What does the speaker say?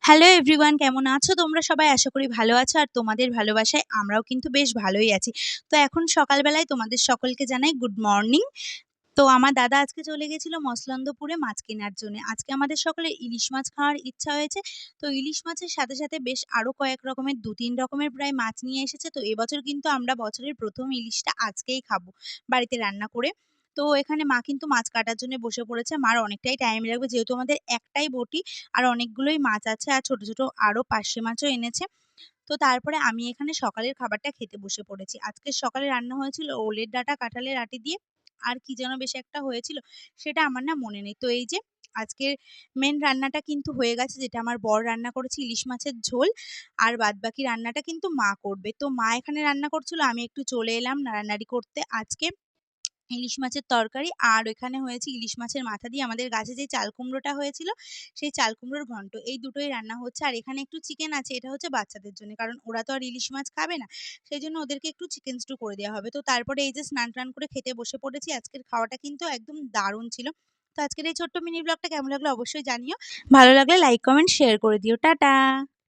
Hello everyone, কেমন আছো তোমরা সবাই? আশা করি ভালো আছো আর তোমাদের ভালোবাসায় আমরাও কিন্তু বেশ ভালোই আছি। তো এখন সকালবেলায় তোমাদের সকলকে জানাই গুড মর্নিং। তো আমার দাদা আজকে চলে গেছিল মসলন্দপুরে মাছ কেনার জন্যে। আজকে আমাদের সকলের ইলিশ মাছ খাওয়ার ইচ্ছা হয়েছে। তো ইলিশ মাছের সাথে, সাথে বেশ আরো কয়েক রকমের ২-৩ রকমের প্রায় মাছ নিয়ে এসেছে। তো এবছর কিন্তু আমরা বছরের ১ম ইলিশটা আজকেই খাবো বাড়িতে রান্না করে। তো এখানে মা কিন্তু মাছ কাটার জন্য বসে পড়েছে। মার অনেকটাই টাইম লাগবে যেহেতু আমাদের একটাই বঁটি আর অনেকগুলোই মাছ আছে আর ছোট, ছোট আরো পার্শে মাছও এনেছে। তো তারপরে আমি এখানে সকালের খাবারটা খেতে বসে পড়েছি। আজকের সকালে রান্না হয়েছিল ওলের ডাঁটা কাঁঠালের আটি দিয়ে। আর কি যেন বেশ একটা হয়েছিল, সেটা আমার না মনে নেই। তো এই যে আজকের মেন রান্নাটা কিন্তু হয়ে গেছে, যেটা আমার বর রান্না করেছে ইলিশ মাছের ঝোল। আর বাদবাকি রান্নাটা কিন্তু মা করবে। তো মা এখানে রান্না করছিল, আমি একটু চলে এলাম নাড়ানাড়ি করতে। আজকে ইলিশ মাছের তরকারি আর এখানে হয়েছে ইলিশ মাছের মাথা দিয়ে আমাদের গাছে যে চাল কুমড়োটা হয়েছিল, সেই চাল কুমড়োর ঘন্ট। এই দুটোই রান্না হচ্ছে। আর এখানে একটু চিকেন আছে, এটা হচ্ছে বাচ্চাদের জন্য। কারণ ওরা তো আর ইলিশ মাছ খাবে না। সেইজন্য ওদেরকে একটু চিকেন স্টু করে দেওয়া হবে। তো তারপরে এই যে স্নান-টান করে খেতে বসে পড়েছি। আজকের খাওয়াটা কিন্তু একদম দারুণ ছিল। তো আজকের এই ছোট্ট মিনি ব্লগটা কেমন লাগলো অবশ্যই জানিও। ভালো লাগলে লাইক, কমেন্ট, শেয়ার করে দিও। টাটা।